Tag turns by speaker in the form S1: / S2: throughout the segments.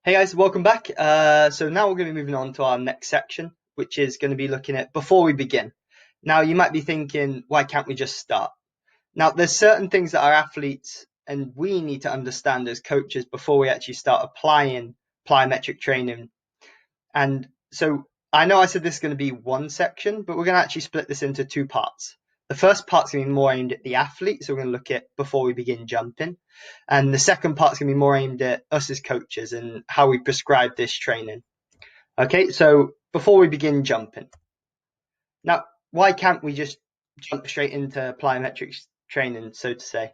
S1: Hey guys, welcome back. So now we're going to be moving on to our next section, which is going to be looking at before we begin. Now you might be thinking, why can't we just start? Now there's certain things that our athletes and we need to understand as coaches before we actually start applying plyometric training. And so I know I said this is going to be one section, but we're going to actually split this into two parts. The first part's going to be more aimed at the athlete, so we're going to look at before we begin jumping. And the second part's going to be more aimed at us as coaches and how we prescribe this training. Okay, so before we begin jumping. Now, why can't we just jump straight into plyometric training, so to say?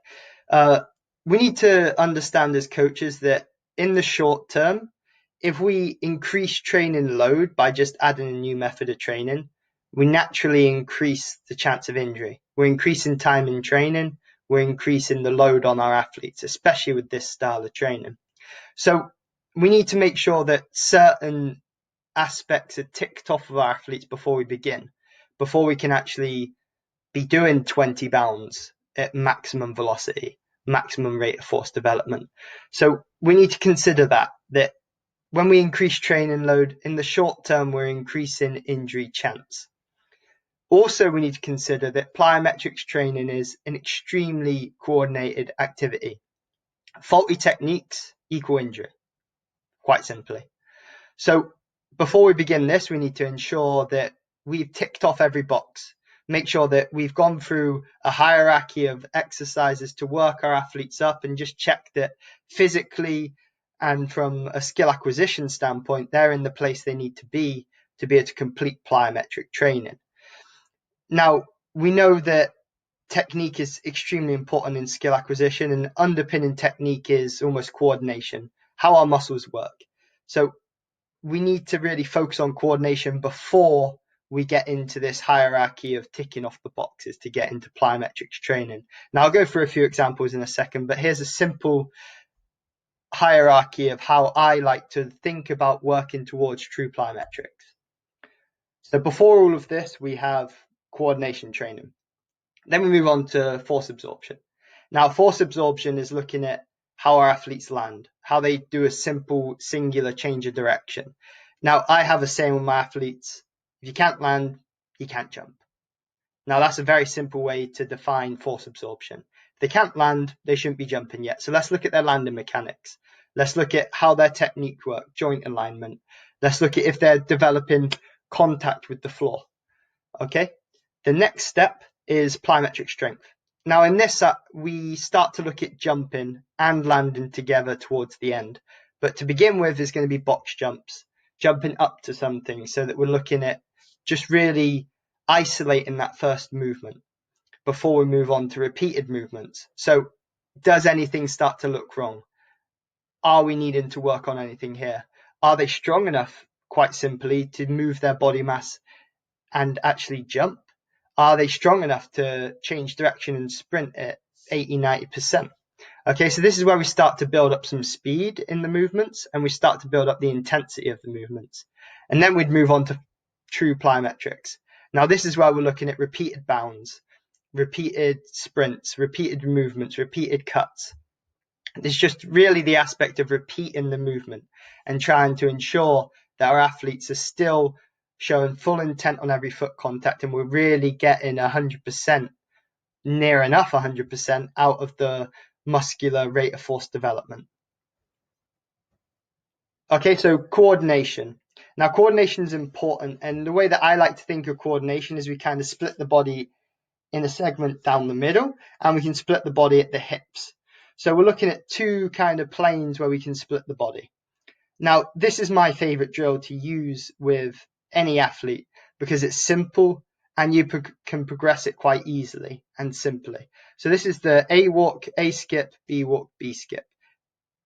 S1: We need to understand as coaches that in the short term, if we increase training load by just adding a new method of training, we naturally increase the chance of injury. We're increasing time in training. We're increasing the load on our athletes, especially with this style of training. So we need to make sure that certain aspects are ticked off of our athletes before we begin, before we can actually be doing 20 bounds at maximum velocity, maximum rate of force development. So we need to consider that when we increase training load, in the short term, we're increasing injury chance. Also, we need to consider that plyometrics training is an extremely coordinated activity. Faulty techniques equal injury, quite simply. So before we begin this, we need to ensure that we've ticked off every box. Make sure that we've gone through a hierarchy of exercises to work our athletes up and just check that physically and from a skill acquisition standpoint, they're in the place they need to be able to complete plyometric training. Now, we know that technique is extremely important in skill acquisition, and underpinning technique is almost coordination, how our muscles work. So we need to really focus on coordination before we get into this hierarchy of ticking off the boxes to get into plyometrics training. Now, I'll go through a few examples in a second, but here's a simple hierarchy of how I like to think about working towards true plyometrics. So before all of this, we have coordination training. Then we move on to force absorption. Now, force absorption is looking at how our athletes land, how they do a simple singular change of direction. Now, I have a saying with my athletes, if you can't land, you can't jump. Now, that's a very simple way to define force absorption. If they can't land, they shouldn't be jumping yet. So let's look at their landing mechanics. Let's look at how their technique works, joint alignment. Let's look at if they're developing contact with the floor. Okay, the next step is plyometric strength. Now in this, we start to look at jumping and landing together towards the end. But to begin with, there's going to be box jumps, jumping up to something so that we're looking at just really isolating that first movement before we move on to repeated movements. So does anything start to look wrong? Are we needing to work on anything here? Are they strong enough, quite simply, to move their body mass and actually jump? Are they strong enough to change direction and sprint at 80-90%? Okay, so this is where we start to build up some speed in the movements and we start to build up the intensity of the movements. And then we'd move on to true plyometrics. Now this is where we're looking at repeated bounds, repeated sprints, repeated movements, repeated cuts. It's just really the aspect of repeating the movement and trying to ensure that our athletes are still showing full intent on every foot contact and we're really getting 100%, near enough 100% out of the muscular rate of force development. Okay, so coordination. Now coordination is important, and the way that I like to think of coordination is we kind of split the body in a segment down the middle and we can split the body at the hips. So we're looking at two kind of planes where we can split the body. Now, this is my favorite drill to use with any athlete because it's simple and you can progress it quite easily and simply. So this is the A walk, A skip, B walk, B skip.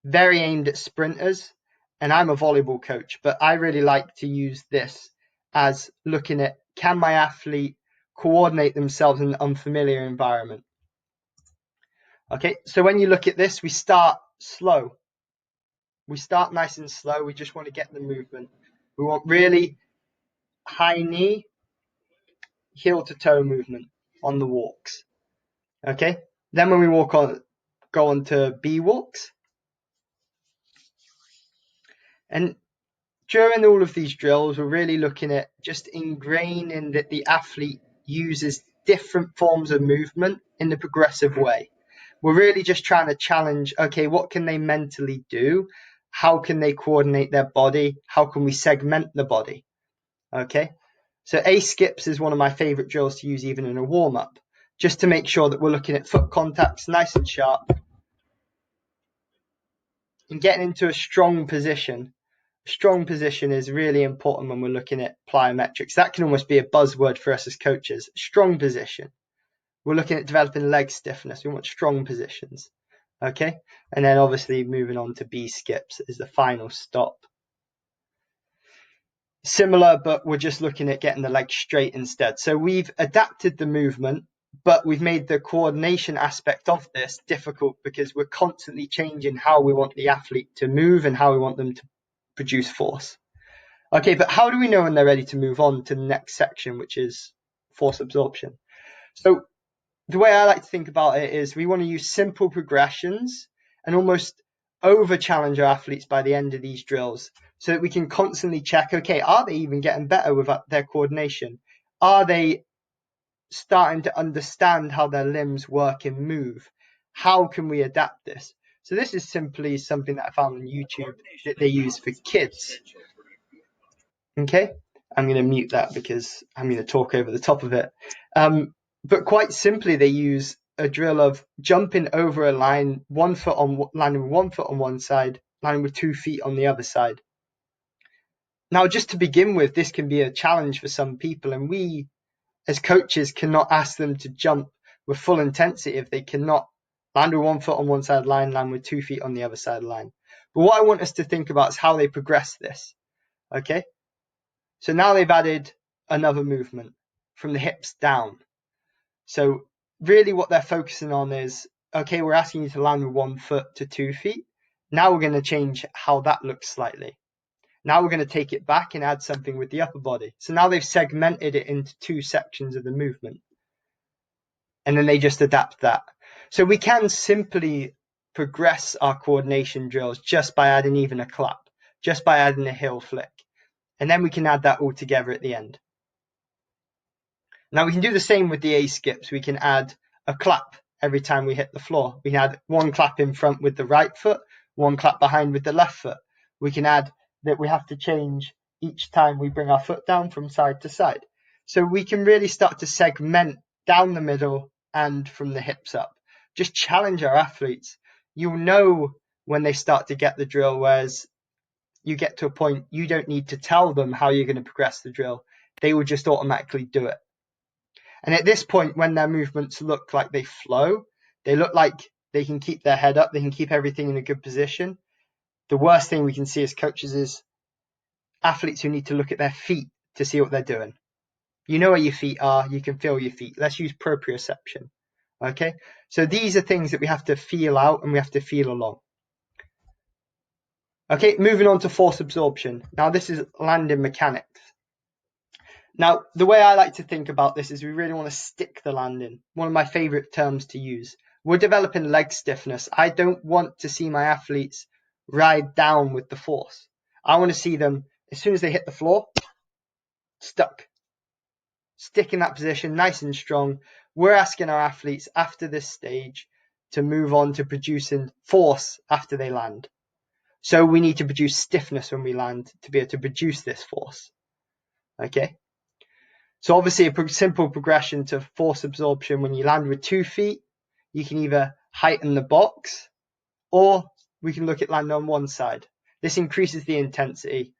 S1: Very aimed at sprinters, and I'm a volleyball coach, but I really like to use this as looking at, can my athlete coordinate themselves in an unfamiliar environment? Okay, so when you look at this, we start slow. We start nice and slow. We just want to get the movement. We want really high knee, heel to toe movement on the walks. Okay, then when we go on to B walks, And during all of these drills, we're really looking at just ingraining that the athlete uses different forms of movement in a progressive way. We're really just trying to challenge, okay, what can they mentally do? How can they coordinate their body? How can we segment the body? Okay. So A skips is one of my favorite drills to use even in a warm up, just to make sure that we're looking at foot contacts nice and sharp and getting into a strong position. Strong position is really important when we're looking at plyometrics. That can almost be a buzzword for us as coaches. Strong position. We're looking at developing leg stiffness. We want strong positions. Okay. And then obviously moving on to B skips is the final stop. Similar, but we're just looking at getting the leg straight instead. So we've adapted the movement, but we've made the coordination aspect of this difficult because we're constantly changing how we want the athlete to move and how we want them to produce force. Okay, but how do we know when they're ready to move on to the next section, which is force absorption? So the way I like to think about it is we want to use simple progressions and almost over challenge our athletes by the end of these drills so that we can constantly check, okay, are they even getting better with their coordination? Are they starting to understand how their limbs work and move? How can we adapt this? So this is simply something that I found on YouTube that they use for kids. Okay, I'm going to mute that because I'm going to talk over the top of it. But quite simply, they use a drill of jumping over a line, landing with 1 foot on one side, landing with 2 feet on the other side. Now, just to begin with, this can be a challenge for some people, and we, as coaches, cannot ask them to jump with full intensity if they cannot land with 1 foot on one side line, land with 2 feet on the other side of the line. But what I want us to think about is how they progress this. Okay, so now they've added another movement from the hips down. So really what they're focusing on is, okay, we're asking you to land with 1 foot to 2 feet. Now we're going to change how that looks slightly. Now we're going to take it back and add something with the upper body. So now they've segmented it into 2 sections of the movement. And then they just adapt that. So we can simply progress our coordination drills just by adding even a clap, just by adding a heel flick. And then we can add that all together at the end. Now we can do the same with the A skips. We can add a clap every time we hit the floor. We can add 1 clap in front with the right foot, 1 clap behind with the left foot. We can add that we have to change each time we bring our foot down from side to side. So we can really start to segment down the middle and from the hips up. Just challenge our athletes. You'll know when they start to get the drill, whereas you get to a point you don't need to tell them how you're going to progress the drill. They will just automatically do it. And at this point, when their movements look like they flow, they look like they can keep their head up, they can keep everything in a good position. The worst thing we can see as coaches is athletes who need to look at their feet to see what they're doing. You know where your feet are, you can feel your feet. Let's use proprioception. Okay, so these are things that we have to feel out and we have to feel along. Okay, moving on to force absorption. Now this is landing mechanics. Now, the way I like to think about this is we really want to stick the landing. One of my favorite terms to use. We're developing leg stiffness. I don't want to see my athletes ride down with the force. I want to see them, as soon as they hit the floor, stuck. Stick in that position, nice and strong. We're asking our athletes after this stage to move on to producing force after they land. So we need to produce stiffness when we land to be able to produce this force. Okay? So obviously a simple progression to force absorption, when you land with 2 feet, you can either heighten the box or we can look at land on one side. This increases the intensity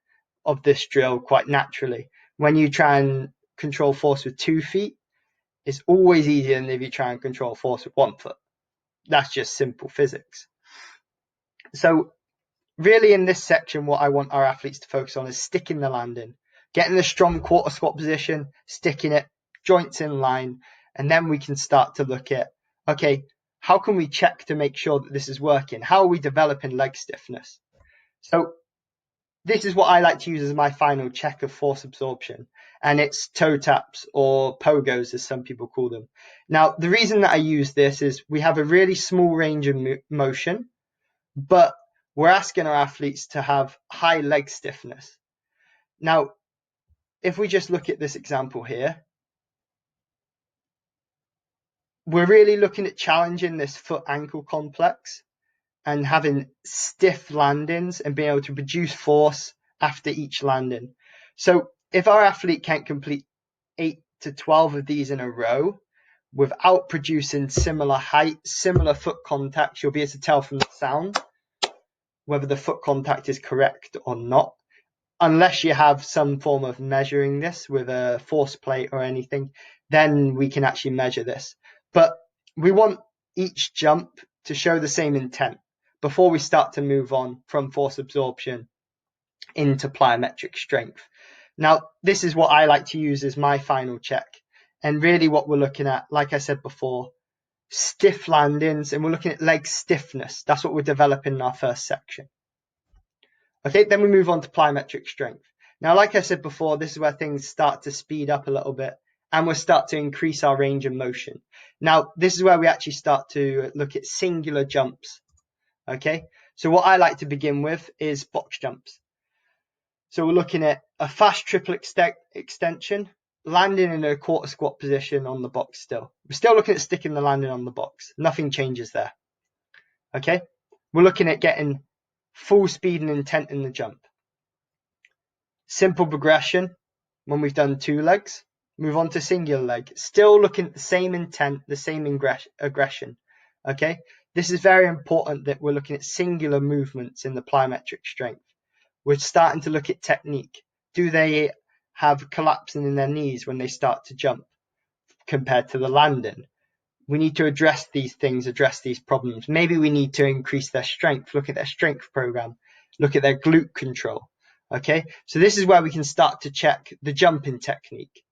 S1: of this drill quite naturally. When you try and control force with 2 feet, it's always easier than if you try and control force with 1 foot. That's just simple physics. So really in this section, what I want our athletes to focus on is sticking the landing. Getting the strong quarter squat position, sticking it, joints in line, and then we can start to look at, okay, how can we check to make sure that this is working? How are we developing leg stiffness? So this is what I like to use as my final check of force absorption, and it's toe taps or pogos as some people call them. Now, the reason that I use this is we have a really small range of motion, but we're asking our athletes to have high leg stiffness. Now, if we just look at this example here, we're really looking at challenging this foot ankle complex and having stiff landings and being able to produce force after each landing. So if our athlete can't complete 8 to 12 of these in a row without producing similar height, similar foot contact, you'll be able to tell from the sound whether the foot contact is correct or not, unless you have some form of measuring this with a force plate or anything, then we can actually measure this. But we want each jump to show the same intent before we start to move on from force absorption into plyometric strength. Now, this is what I like to use as my final check. And really what we're looking at, like I said before, stiff landings, and we're looking at leg stiffness. That's what we're developing in our first section. Okay, then we move on to plyometric strength. Now, like I said before, this is where things start to speed up a little bit and we'll start to increase our range of motion. Now, this is where we actually start to look at singular jumps. Okay, so what I like to begin with is box jumps. So we're looking at a fast triple extension, landing in a quarter squat position on the box still. We're still looking at sticking the landing on the box. Nothing changes there. Okay, we're looking at getting full speed and intent in the jump. Simple progression when we've done 2 legs. Move on to singular leg. Still looking at the same intent, the same aggression. Okay, this is very important that we're looking at singular movements in the plyometric strength. We're starting to look at technique. Do they have collapsing in their knees when they start to jump compared to the landing? We need to address these things, address these problems. Maybe we need to increase their strength, look at their strength program, look at their glute control. Okay, so this is where we can start to check the jumping technique.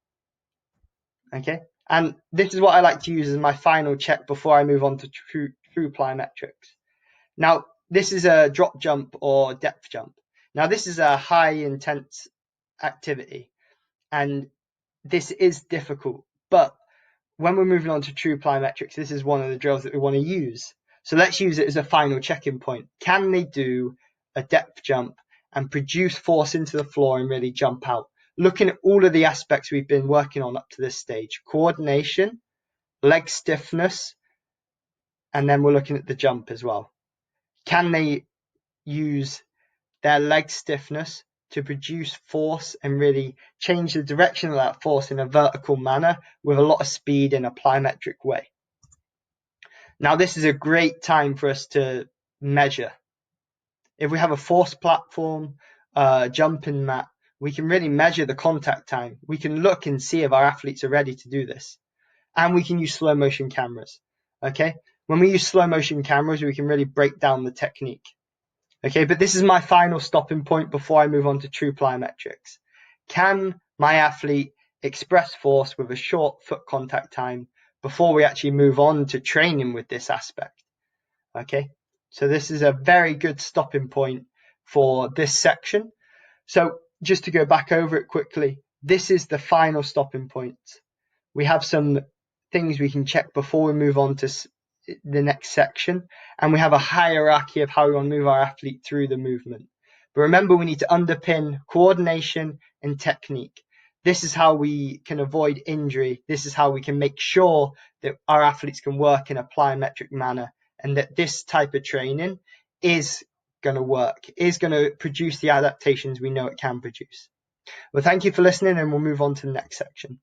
S1: Okay, and this is what I like to use as my final check before I move on to true plyometrics. Now, this is a drop jump or depth jump. Now, this is a high intense activity and this is difficult, but when we're moving on to true plyometrics, this is one of the drills that we want to use. So let's use it as a final checking point. Can they do a depth jump and produce force into the floor and really jump out? Looking at all of the aspects we've been working on up to this stage: coordination, leg stiffness, and then we're looking at the jump as well. Can they use their leg stiffness to produce force and really change the direction of that force in a vertical manner with a lot of speed in a plyometric way? Now, this is a great time for us to measure. If we have a force platform, jumping mat, we can really measure the contact time. We can look and see if our athletes are ready to do this. And we can use slow motion cameras. Okay, when we use slow motion cameras, we can really break down the technique. Okay, but this is my final stopping point before I move on to true plyometrics. Can my athlete express force with a short foot contact time before we actually move on to training with this aspect? Okay, so this is a very good stopping point for this section. So just to go back over it quickly, this is the final stopping point. We have some things we can check before we move on to the next section, and we have a hierarchy of how we want to move our athlete through the movement. But remember, we need to underpin coordination and technique. This is how we can avoid injury. This is how we can make sure that our athletes can work in a plyometric manner, and that this type of training is going to work, is going to produce the adaptations we know it can produce. Well, thank you for listening, and we'll move on to the next section.